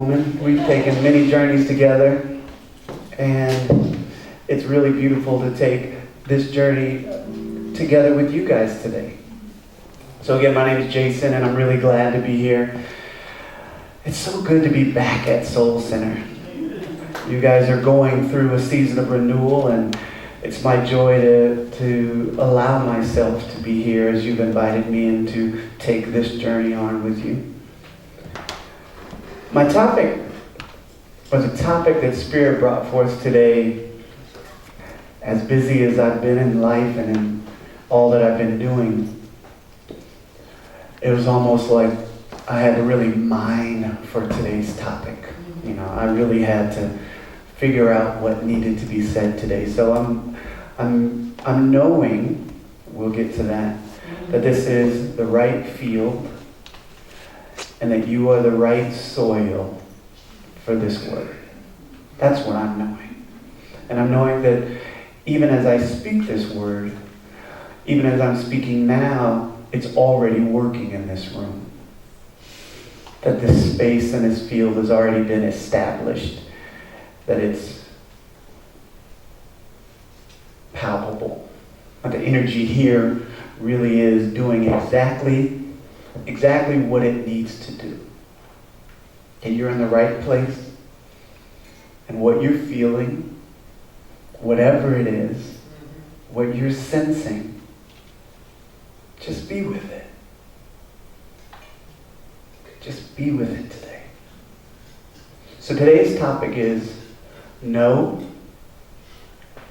We've taken many journeys together, and it's really beautiful to take this journey together with you guys today. So again, my name is Jason, and I'm really glad to be here. It's so good to be back at Soul Center. You guys are going through a season of renewal, and it's my joy to allow myself to be here as you've invited me and to take this journey on with you. My topic was a topic that Spirit brought forth today. As busy as I've been in life and in all that I've been doing, it was almost like I had to really mine for today's topic. I really had to figure out what needed to be said today. So I'm knowing, we'll get to that this is the right field and that you are the right soil for this word. That's what I'm knowing. And I'm knowing that even as I speak this word, even as I'm speaking now, it's already working in this room. That this space and this field has already been established. That it's palpable. That the energy here really is doing exactly what it needs to do. And you're in the right place. And what you're feeling, whatever it is, what you're sensing, just be with it. Just be with it today. So today's topic is know,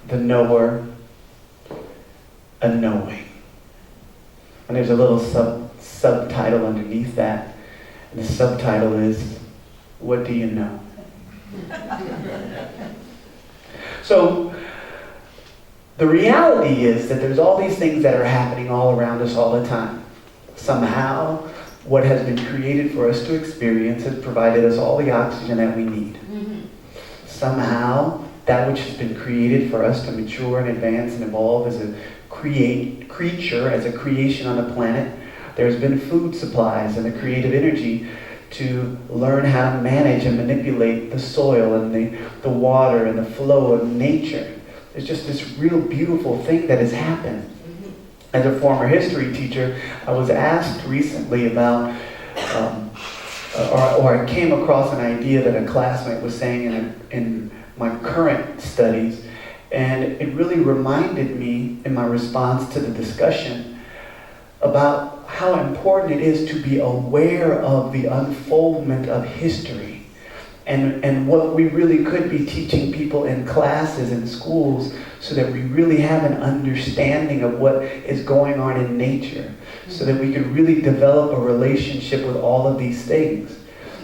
the knower, a knowing. And there's a little subtitle underneath that. And the subtitle is, what do you know? So the reality is that there's all these things that are happening all around us all the time. Somehow, what has been created for us to experience has provided us all the oxygen that we need. Somehow, that which has been created for us to mature and advance and evolve as a creature, as a creation on the planet, there's been food supplies and the creative energy to learn how to manage and manipulate the soil and the water and the flow of nature. There's just this real beautiful thing that has happened. As a former history teacher, I was asked recently about, or I came across an idea that a classmate was saying in my current studies, and it really reminded me in my response to the discussion about how important it is to be aware of the unfoldment of history and what we really could be teaching people in classes and schools so that we really have an understanding of what is going on in nature so that we can really develop a relationship with all of these things.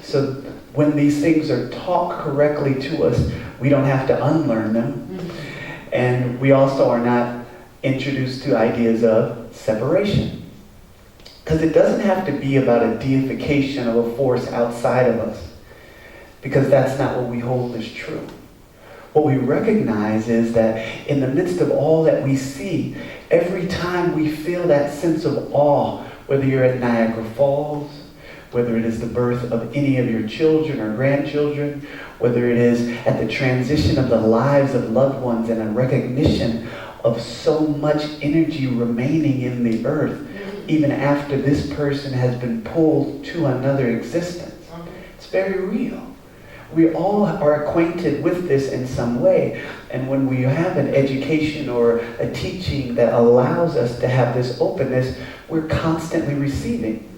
So when these things are taught correctly to us, we don't have to unlearn them. And we also are not introduced to ideas of separation. Because it doesn't have to be about a deification of a force outside of us. Because that's not what we hold as true. What we recognize is that in the midst of all that we see, every time we feel that sense of awe, whether you're at Niagara Falls, whether it is the birth of any of your children or grandchildren, whether it is at the transition of the lives of loved ones and a recognition of so much energy remaining in the earth, even after this person has been pulled to another existence. It's very real. We all are acquainted with this in some way. And when we have an education or a teaching that allows us to have this openness, we're constantly receiving.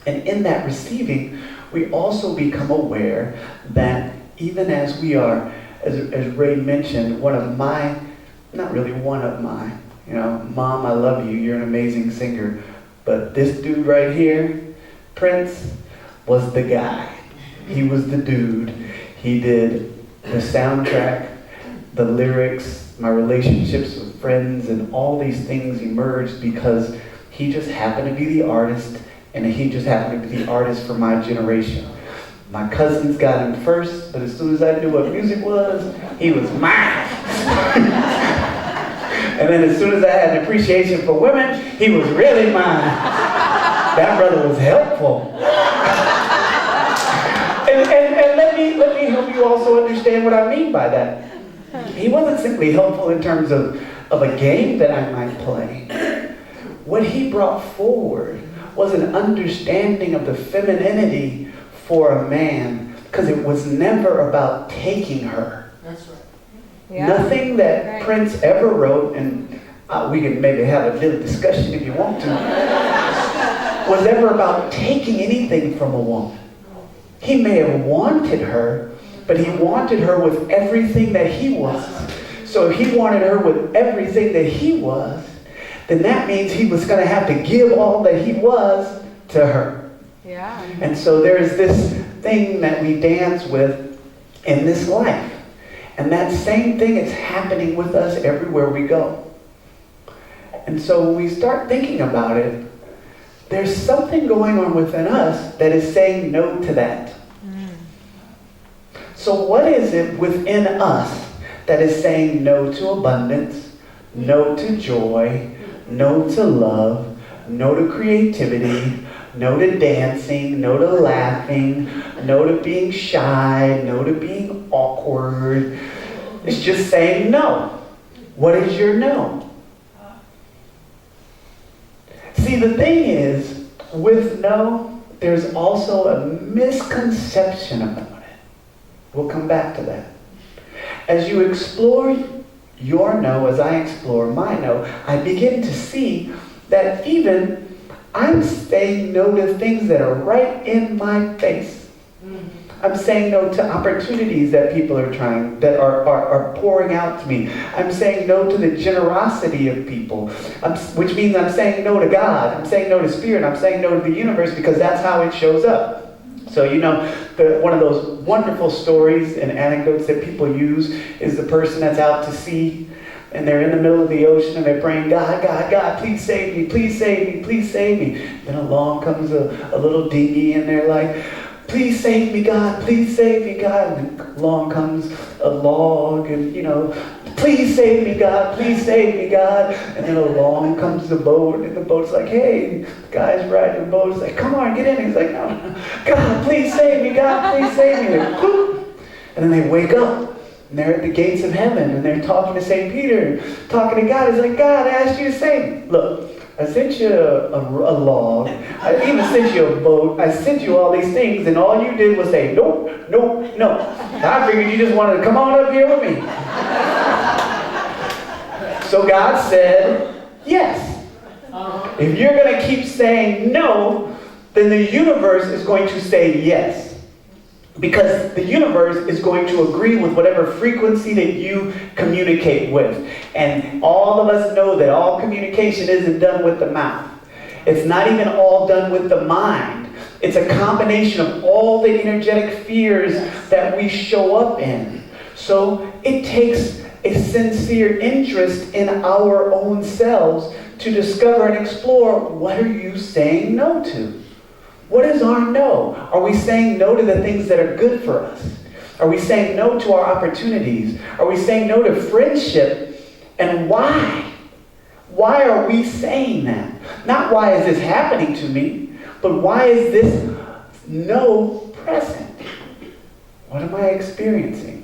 And in that receiving, we also become aware that even as we are, as Ray mentioned, Mom, I love you, you're an amazing singer. But this dude right here, Prince, was the guy. He was the dude. He did the soundtrack, the lyrics, my relationships with friends, and all these things emerged because he just happened to be the artist, and he just happened to be the artist for my generation. My cousins got him first, but as soon as I knew what music was, he was mine. And then as soon as I had an appreciation for women, he was really mine. That brother was helpful. And me help you also understand what I mean by that. He wasn't simply helpful in terms of a game that I might play. What he brought forward was an understanding of the femininity for a man, because it was never about taking her. That's right. Yeah. Nothing that Prince ever wrote, and we can maybe have a little discussion if you want to, was ever about taking anything from a woman. He may have wanted her, but he wanted her with everything that he was. So if he wanted her with everything that he was, then that means he was going to have to give all that he was to her. Yeah. And so there's this thing that we dance with in this life. And that same thing is happening with us everywhere we go. And so when we start thinking about it, there's something going on within us that is saying no to that. So what is it within us that is saying no to abundance, no to joy, no to love, no to creativity, no to dancing, no to laughing, no to being shy, no to being awkward? It's just saying no. What is your no? See, the thing is, with no, there's also a misconception about it. We'll come back to that. As you explore your no, as I explore my no, I begin to see that even I'm saying no to things that are right in my face. I'm saying no to opportunities that people are trying, that are pouring out to me. I'm saying no to the generosity of people, which means I'm saying no to God. I'm saying no to Spirit. I'm saying no to the universe, because that's how it shows up. So, you know, one of those wonderful stories and anecdotes that people use is the person that's out to sea, and they're in the middle of the ocean and they're praying, God, God, God, please save me, please save me, please save me. Then along comes a little dinghy and they're like, please save me, God, please save me, God. And then along comes a log and, you know, please save me, God, please save me, God. And then along comes the boat, and the boat's like, hey, the guy's riding the boat. He's like, come on, get in. He's like, no, God, please save me, God, please save me. And, and then they wake up. And they're at the gates of heaven, and they're talking to St. Peter, talking to God. He's like, God, I asked you to save me. Look, I sent you a log. I even sent you a boat. I sent you all these things, and all you did was say, nope, nope, no. I figured you just wanted to come on up here with me. So God said, yes. If you're going to keep saying no, then the universe is going to say yes. Because the universe is going to agree with whatever frequency that you communicate with. And all of us know that all communication isn't done with the mouth. It's not even all done with the mind. It's a combination of all the energetic spheres that we show up in. So it takes a sincere interest in our own selves to discover and explore, what are you saying no to? What is our no? Are we saying no to the things that are good for us? Are we saying no to our opportunities? Are we saying no to friendship? And why? Why are we saying that? Not why is this happening to me, but why is this no present? What am I experiencing?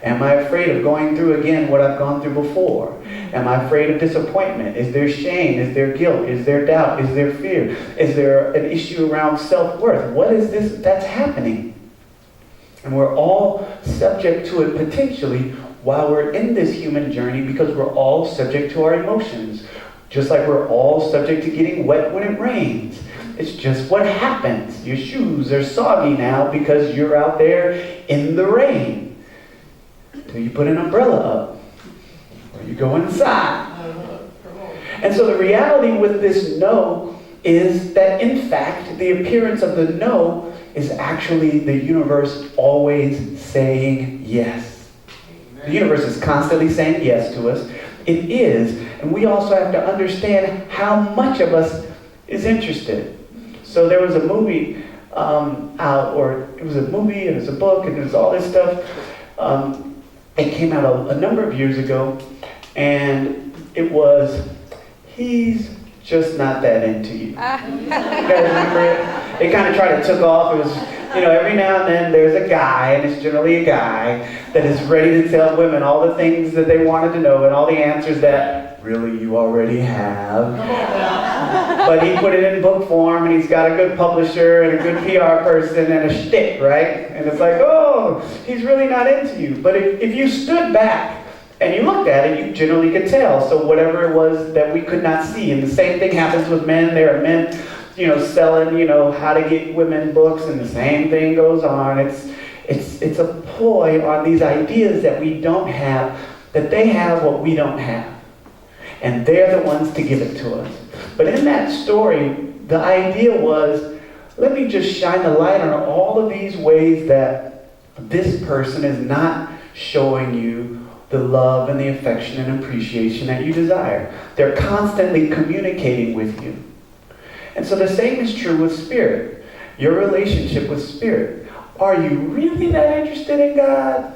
Am I afraid of going through again what I've gone through before? Am I afraid of disappointment? Is there shame? Is there guilt? Is there doubt? Is there fear? Is there an issue around self-worth? What is this that's happening? And we're all subject to it potentially while we're in this human journey, because we're all subject to our emotions. Just like we're all subject to getting wet when it rains. It's just what happens. Your shoes are soggy now because you're out there in the rain. Till you put an umbrella up, or you go inside. And so the reality with this no is that, in fact, the appearance of the no is actually the universe always saying yes. The universe is constantly saying yes to us. It is. And we also have to understand how much of us is interested. So there was a movie out, or it was a movie, and it was a book, and it was all this stuff. It came out a number of years ago, and it was, he's just not that into you. You guys remember it? It kind of tried to took off. It was You know, every now and then there's a guy, and it's generally a guy, that is ready to tell women all the things that they wanted to know and all the answers that really you already have. But he put it in book form, and he's got a good publisher and a good PR person and a shtick, right? And it's like, oh, he's really not into you. But if you stood back and you looked at it, you generally could tell. So whatever it was that we could not see. And the same thing happens with men. There are men, you know, selling, you know, how to get women books, and the same thing goes on. It's a ploy on these ideas that we don't have, that they have what we don't have. And they're the ones to give it to us. But in that story, the idea was, let me just shine the light on all of these ways that this person is not showing you the love and the affection and appreciation that you desire. They're constantly communicating with you. And so the same is true with spirit. Your relationship with spirit. Are you really that interested in God?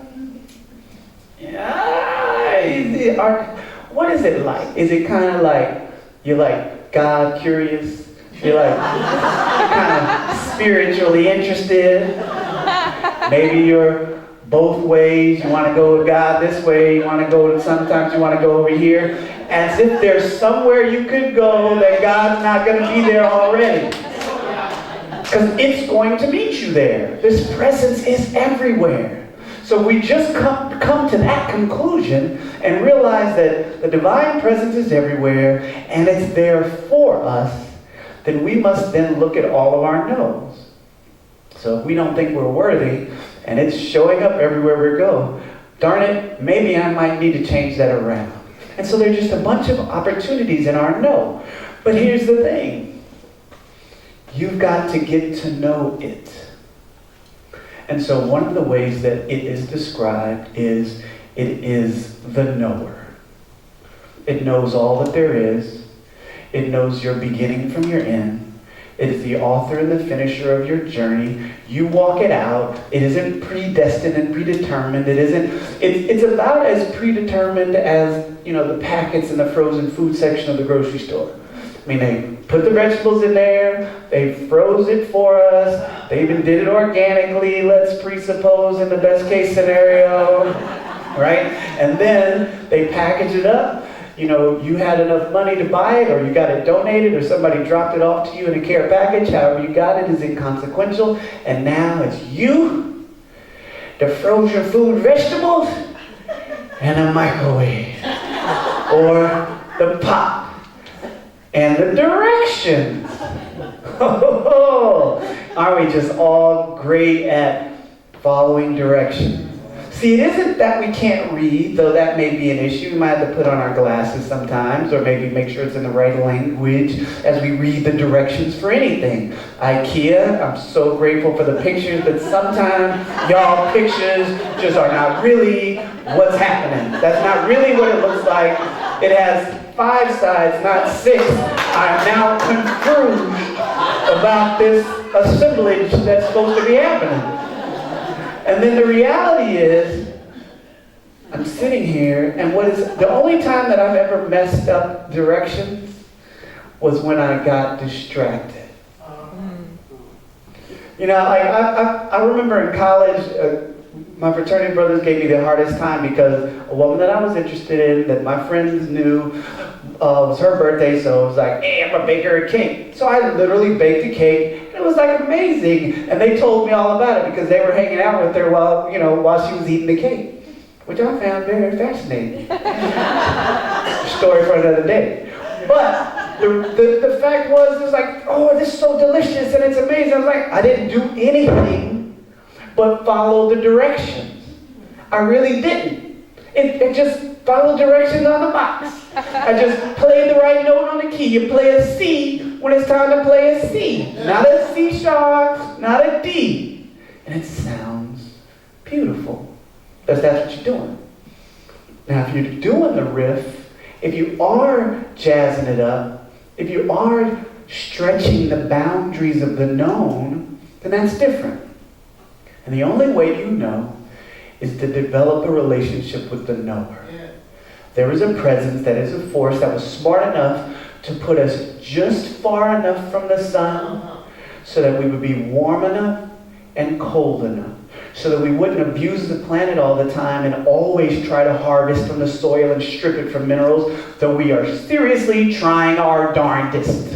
Yeah. What is it like? Is it kind of like, you're like God curious? You're like kind of spiritually interested? Maybe you're both ways. You want to go with God this way. You want to go, sometimes you want to go over here. As if there's somewhere you could go that God's not going to be there already. Because it's going to meet you there. This presence is everywhere. So we just come to that conclusion and realize that the divine presence is everywhere and it's there for us. Then we must then look at all of our no's. So if we don't think we're worthy and it's showing up everywhere we go, darn it, maybe I might need to change that around. And so there's just a bunch of opportunities in our no. But here's the thing. You've got to get to know it. And so one of the ways that it is described is it is the knower. It knows all that there is. It knows your beginning from your end. It is the author and the finisher of your journey. You walk it out. It isn't predestined and predetermined. It's about as predetermined as, you know, the packets in the frozen food section of the grocery store. I mean, they put the vegetables in there, they froze it for us, they even did it organically, let's presuppose in the best case scenario, right? And then they package it up. You know, you had enough money to buy it, or you got it donated, or somebody dropped it off to you in a care package. However you got it is inconsequential. And now it's you, the frozen food vegetables, and a microwave, or the pot. And the directions. Aren't we just all great at following directions? See, it isn't that we can't read, though that may be an issue. We might have to put on our glasses sometimes, or maybe make sure it's in the right language as we read the directions for anything. IKEA, I'm so grateful for the pictures, but sometimes y'all pictures just are not really what's happening. That's not really what it looks like. It has 5 sides, not 6. I'm now confused about this assemblage that's supposed to be happening. And then the reality is, I'm sitting here, and the only time that I've ever messed up directions was when I got distracted. You know, I remember in college, my fraternity brothers gave me the hardest time because a woman that I was interested in, that my friends knew, it was her birthday, so it was like, hey, I'm gonna bake her a cake. So I literally baked a cake, and it was like amazing. And they told me all about it because they were hanging out with her while she was eating the cake, which I found very fascinating. Story for another day. But the fact was, it was like, oh, this is so delicious and it's amazing. I was like, I didn't do anything but follow the directions. I really didn't. It just followed directions on the box. I just played the right note on the key. You play a C when it's time to play a C. Not a C sharp, not a D. And it sounds beautiful. Because that's what you're doing. Now, if you're doing the riff, if you are jazzing it up, if you are stretching the boundaries of the known, then that's different. And the only way you know is to develop a relationship with the knower. Yeah. There is a presence that is a force that was smart enough to put us just far enough from the sun so that we would be warm enough and cold enough so that we wouldn't abuse the planet all the time and always try to harvest from the soil and strip it from minerals, though we are seriously trying our darndest.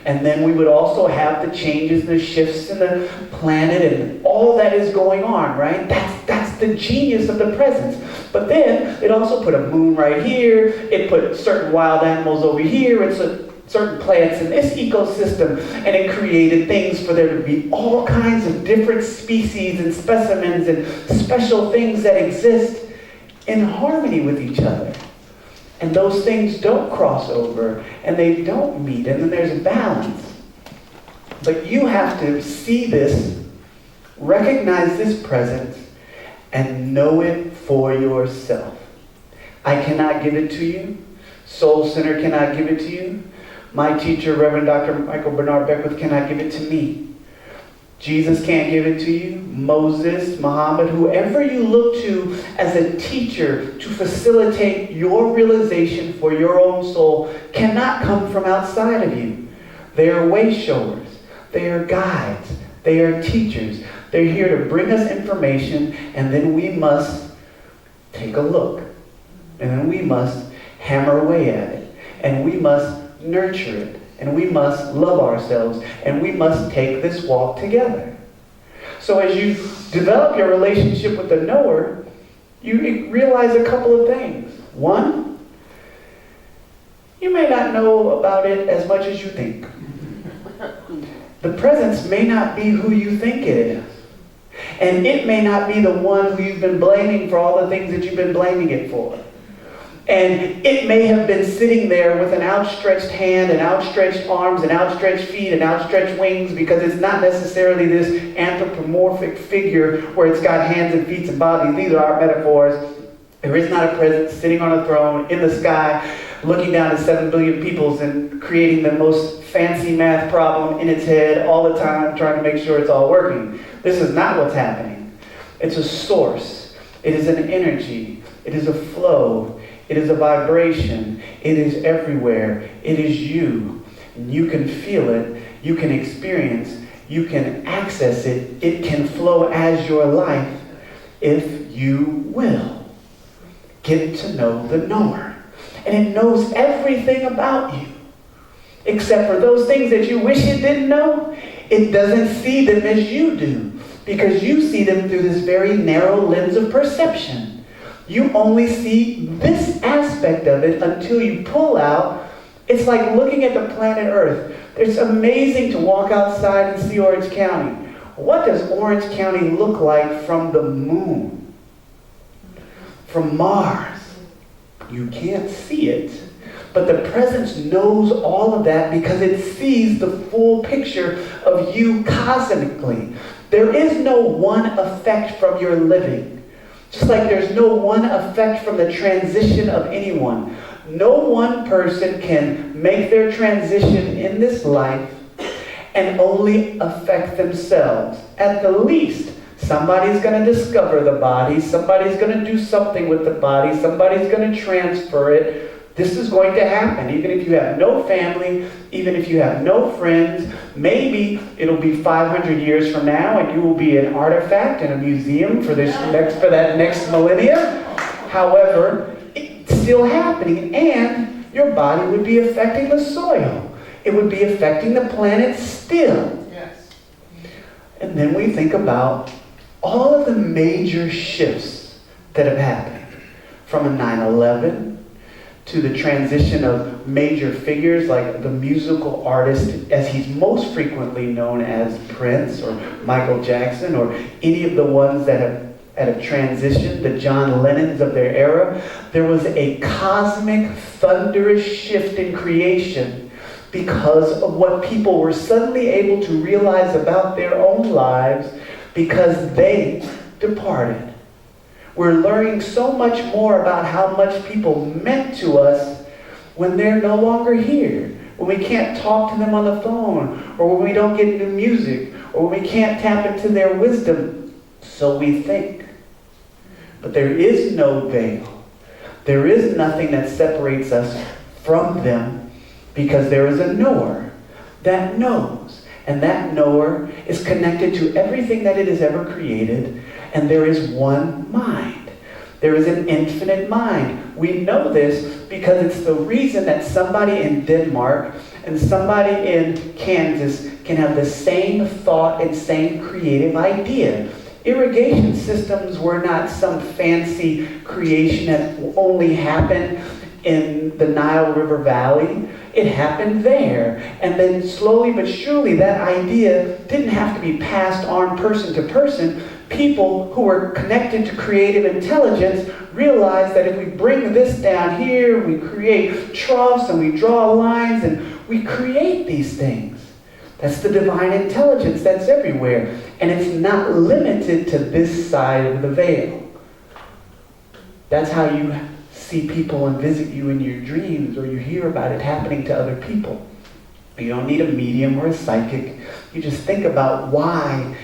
And then we would also have the changes and the shifts in the planet and all that is going on, right? That's the genius of the presence. But then it also put a moon right here. It put certain wild animals over here. It's certain plants in this ecosystem. And it created things for there to be all kinds of different species and specimens and special things that exist in harmony with each other. And those things don't cross over, and they don't meet, and then there's a balance. But you have to see this, recognize this presence, and know it for yourself. I cannot give it to you. Soul Center cannot give it to you. My teacher, Reverend Dr. Michael Bernard Beckwith, cannot give it to me. Jesus can't give it to you. Moses, Muhammad, whoever you look to as a teacher to facilitate your realization for your own soul cannot come from outside of you. They are way showers. They are guides. They are teachers. They're here to bring us information, and then we must take a look. And then we must hammer away at it. And we must nurture it. And we must love ourselves, and we must take this walk together. So as you develop your relationship with the knower, you realize a couple of things. One, you may not know about it as much as you think. The presence may not be who you think it is. And it may not be the one who you've been blaming for all the things that you've been blaming it for. And it may have been sitting there with an outstretched hand and outstretched arms and outstretched feet and outstretched wings, because it's not necessarily this anthropomorphic figure where it's got hands and feet and bodies. These are our metaphors. There is not a presence sitting on a throne in the sky looking down at 7 billion peoples and creating the most fancy math problem in its head all the time, trying to make sure it's all working. This is not what's happening. It's a source. It is an energy. It is a flow. It is a vibration. It is everywhere. It is you. And you can feel it. You can experience. You can access it. It can flow as your life if you will. Get to know the knower. And it knows everything about you. Except for those things that you wish it didn't know. It doesn't see them as you do. Because you see them through this very narrow lens of perception. You only see this aspect of it until you pull out. It's like looking at the planet Earth. It's amazing to walk outside and see Orange County. What does Orange County look like from the moon? From Mars? You can't see it. But the presence knows all of that because it sees the full picture of you cosmically. There is no one effect from your living. Just like there's no one effect from the transition of anyone. No one person can make their transition in this life and only affect themselves. At the least, somebody's going to discover the body. Somebody's going to do something with the body. Somebody's going to transfer it. This is going to happen, even if you have no family, even if you have no friends. Maybe it'll be 500 years from now, and you will be an artifact in a museum for that next millennium. However, it's still happening, and your body would be affecting the soil. It would be affecting the planet still. Yes. And then we think about all of the major shifts that have happened, from a 9/11. To the transition of major figures like the musical artist, as he's most frequently known as Prince or Michael Jackson, or any of the ones that have transitioned, the John Lennons of their era. There was a cosmic, thunderous shift in creation because of what people were suddenly able to realize about their own lives because they departed. We're learning so much more about how much people meant to us when they're no longer here. When we can't talk to them on the phone, or when we don't get new music, or when we can't tap into their wisdom. So we think. But there is no veil. There is nothing that separates us from them because there is a knower that knows. And that knower is connected to everything that it has ever created, and there is one mind. There is an infinite mind. We know this because it's the reason that somebody in Denmark and somebody in Kansas can have the same thought and same creative idea. Irrigation systems were not some fancy creation that only happened in the Nile River Valley. It happened there. And then slowly but surely that idea didn't have to be passed on person to person. People who were connected to creative intelligence realized that if we bring this down here, we create troughs and we draw lines and we create these things. That's the divine intelligence that's everywhere. And it's not limited to this side of the veil. That's how you see people and visit you in your dreams, or you hear about it happening to other people. You don't need a medium or a psychic. You just think about why,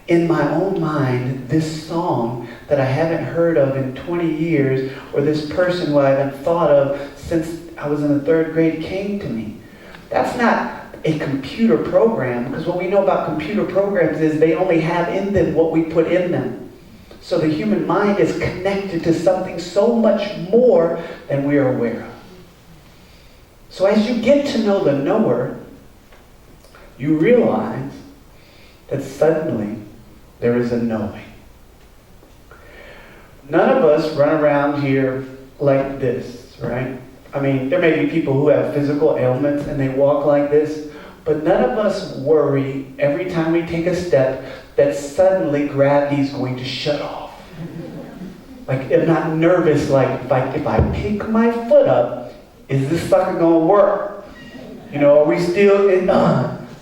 in my own mind, this song that I haven't heard of in 20 years, or this person who I haven't thought of since I was in the 3rd grade, came to me. That's not a computer program, because what we know about computer programs is they only have in them what we put in them. So the human mind is connected to something so much more than we are aware of. So as you get to know the knower, you realize that suddenly there is a knowing. None of us run around here like this, right? I mean, there may be people who have physical ailments and they walk like this, but none of us worry every time we take a step that suddenly gravity is going to shut off. Like, I'm not nervous, like, if I pick my foot up, is this sucker going to work? You know, are we still in,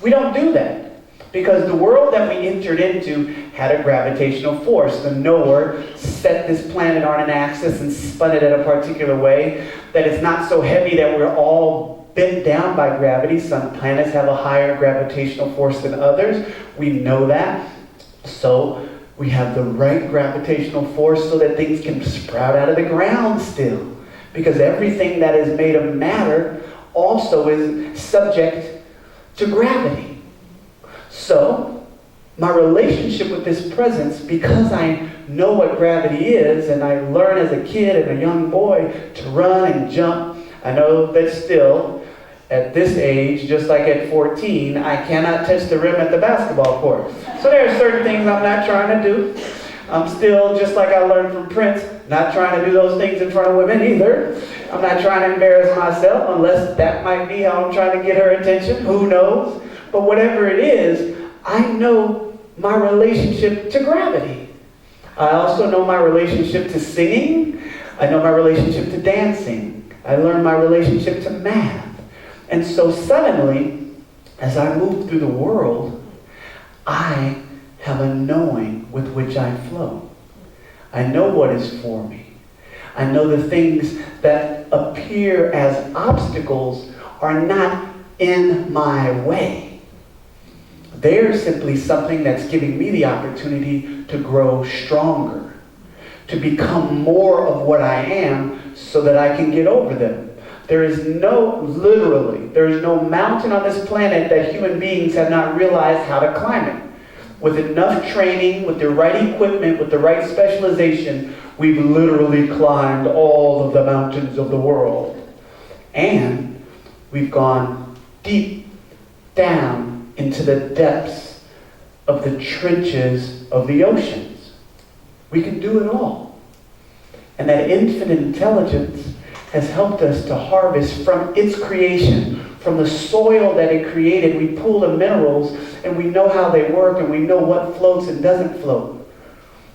we don't do that. Because the world that we entered into had a gravitational force. The knower set this planet on an axis and spun it in a particular way that it's not so heavy that we're all bent down by gravity. Some planets have a higher gravitational force than others. We know that. So we have the right gravitational force so that things can sprout out of the ground still. Because everything that is made of matter also is subject to gravity. So my relationship with this presence, because I know what gravity is, and I learned as a kid and a young boy to run and jump, I know that still, at this age, just like at 14, I cannot touch the rim at the basketball court. So there are certain things I'm not trying to do. I'm still, just like I learned from Prince, not trying to do those things in front of women either. I'm not trying to embarrass myself, unless that might be how I'm trying to get her attention. Who knows? But whatever it is, I know my relationship to gravity. I also know my relationship to singing. I know my relationship to dancing. I learned my relationship to math. And so suddenly, as I move through the world, I have a knowing with which I flow. I know what is for me. I know the things that appear as obstacles are not in my way. They're simply something that's giving me the opportunity to grow stronger, to become more of what I am so that I can get over them. There is no mountain on this planet that human beings have not realized how to climb it. With enough training, with the right equipment, with the right specialization, we've literally climbed all of the mountains of the world. And we've gone deep down into the depths of the trenches of the oceans. We can do it all. And that infinite intelligence has helped us to harvest from its creation, from the soil that it created. We pull the minerals and we know how they work and we know what floats and doesn't float.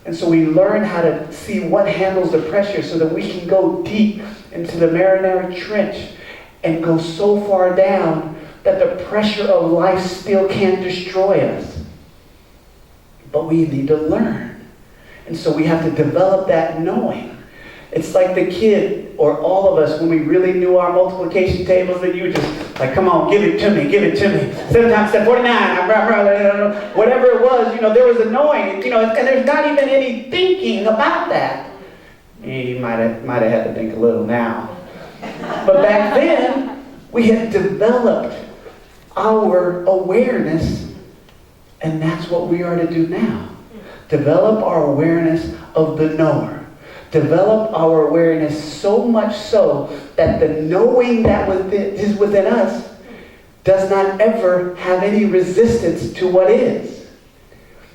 And so we learn how to see what handles the pressure so that we can go deep into the Mariana Trench and go so far down that the pressure of life still can't destroy us. But we need to learn. And so we have to develop that knowing. It's like the kid, or all of us, when we really knew our multiplication tables, that you were just like, come on, give it to me, give it to me. 7 times 7, 49, whatever it was, there was a knowing, and there's not even any thinking about that. You might have had to think a little now. But back then, we had developed our awareness And that's what we are to do now. Develop our awareness of the knower. Develop our awareness so much so that the knowing that is within us does not ever have any resistance to what is.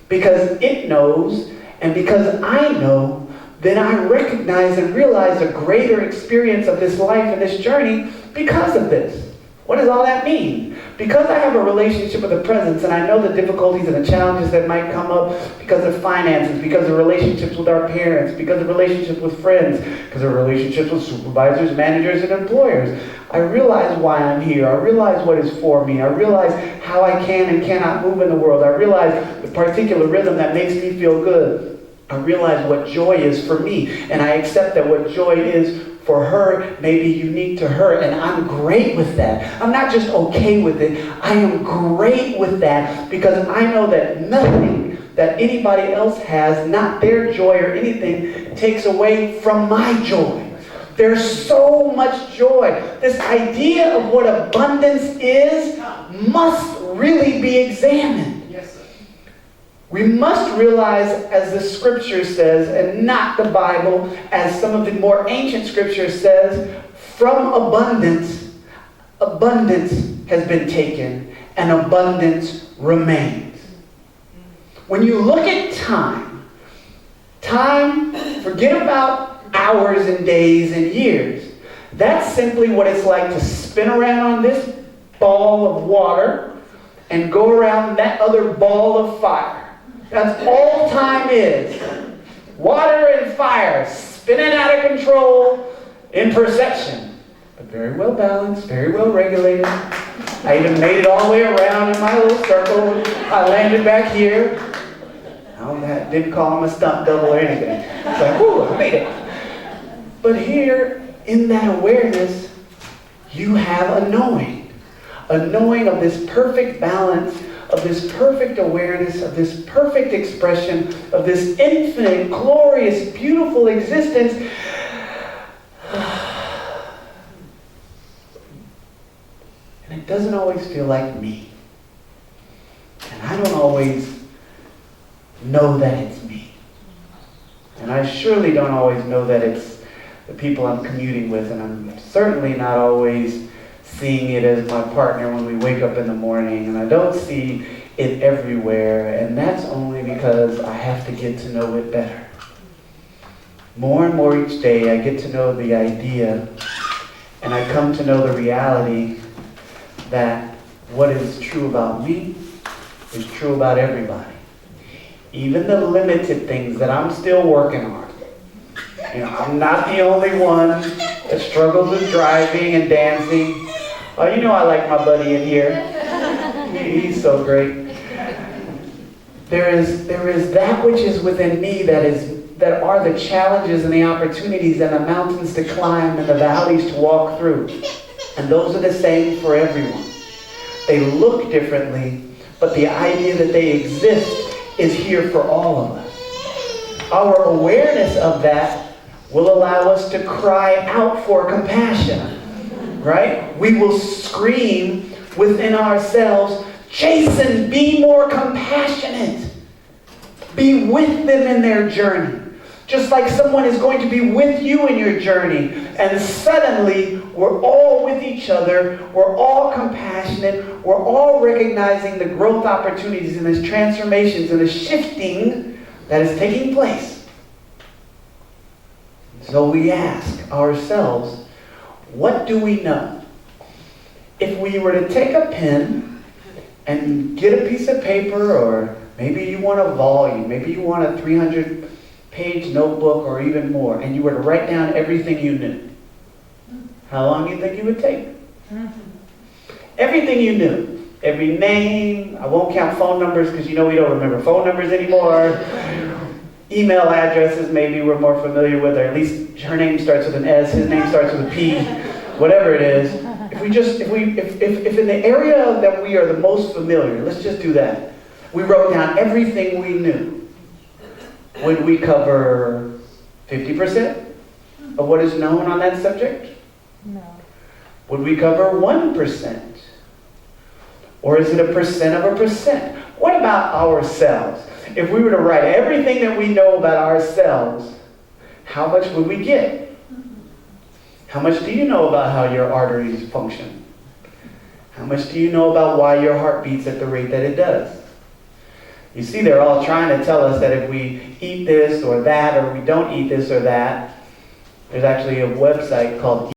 Because it knows, and because I know, then I recognize and realize a greater experience of this life and this journey because of this. What does all that mean? Because I have a relationship with the presence, and I know the difficulties and the challenges that might come up because of finances, because of relationships with our parents, because of relationships with friends, because of relationships with supervisors, managers, and employers. I realize why I'm here. I realize what is for me. I realize how I can and cannot move in the world. I realize the particular rhythm that makes me feel good. I realize what joy is for me, and I accept that what joy is for her may be unique to her, and I'm great with that. I'm not just okay with it, I am great with that, because I know that nothing that anybody else has, not their joy or anything, takes away from my joy. There's so much joy. This idea of what abundance is must really be examined. We must realize, as the scripture says, and not the Bible, as some of the more ancient scripture says, from abundance, abundance has been taken, and abundance remains. When you look at time, forget about hours and days and years. That's simply what it's like to spin around on this ball of water and go around that other ball of fire. That's all time is. Water and fire, spinning out of control in perception. But very well balanced, very well regulated. I even made it all the way around in my little circle. I landed back here. I didn't call him a stunt double or anything. It's like, whoo, I made it. But here, in that awareness, you have a knowing of this perfect balance, of this perfect awareness, of this perfect expression, of this infinite, glorious, beautiful existence. And it doesn't always feel like me. And I don't always know that it's me. And I surely don't always know that it's the people I'm commuting with, and I'm certainly not always seeing it as my partner when we wake up in the morning, and I don't see it everywhere, and that's only because I have to get to know it better. More and more each day I get to know the idea, and I come to know the reality that what is true about me is true about everybody. Even the limited things that I'm still working on. I'm not the only one that struggles with driving and dancing. Oh, I like my buddy in here. He's so great. There is that which is within me that are the challenges and the opportunities and the mountains to climb and the valleys to walk through. And those are the same for everyone. They look differently, but the idea that they exist is here for all of us. Our awareness of that will allow us to cry out for compassion. Right? We will scream within ourselves, Jason, be more compassionate. Be with them in their journey. Just like someone is going to be with you in your journey. And suddenly, we're all with each other. We're all compassionate. We're all recognizing the growth opportunities and the transformations and the shifting that is taking place. So we ask ourselves, what do we know? If we were to take a pen and get a piece of paper, or maybe you want a volume, maybe you want a 300-page notebook or even more, and you were to write down everything you knew, how long do you think you would take? Everything you knew. Every name. I won't count phone numbers because we don't remember phone numbers anymore. Email addresses maybe we're more familiar with, or at least her name starts with an S, his name starts with a P, whatever it is. If in the area that we are the most familiar, let's just do that. We wrote down everything we knew. Would we cover 50% of what is known on that subject? No. Would we cover 1%? Or is it a percent of a percent? What about ourselves? If we were to write everything that we know about ourselves, how much would we get? How much do you know about how your arteries function? How much do you know about why your heart beats at the rate that it does? You see, they're all trying to tell us that if we eat this or that, or we don't eat this or that. There's actually a website called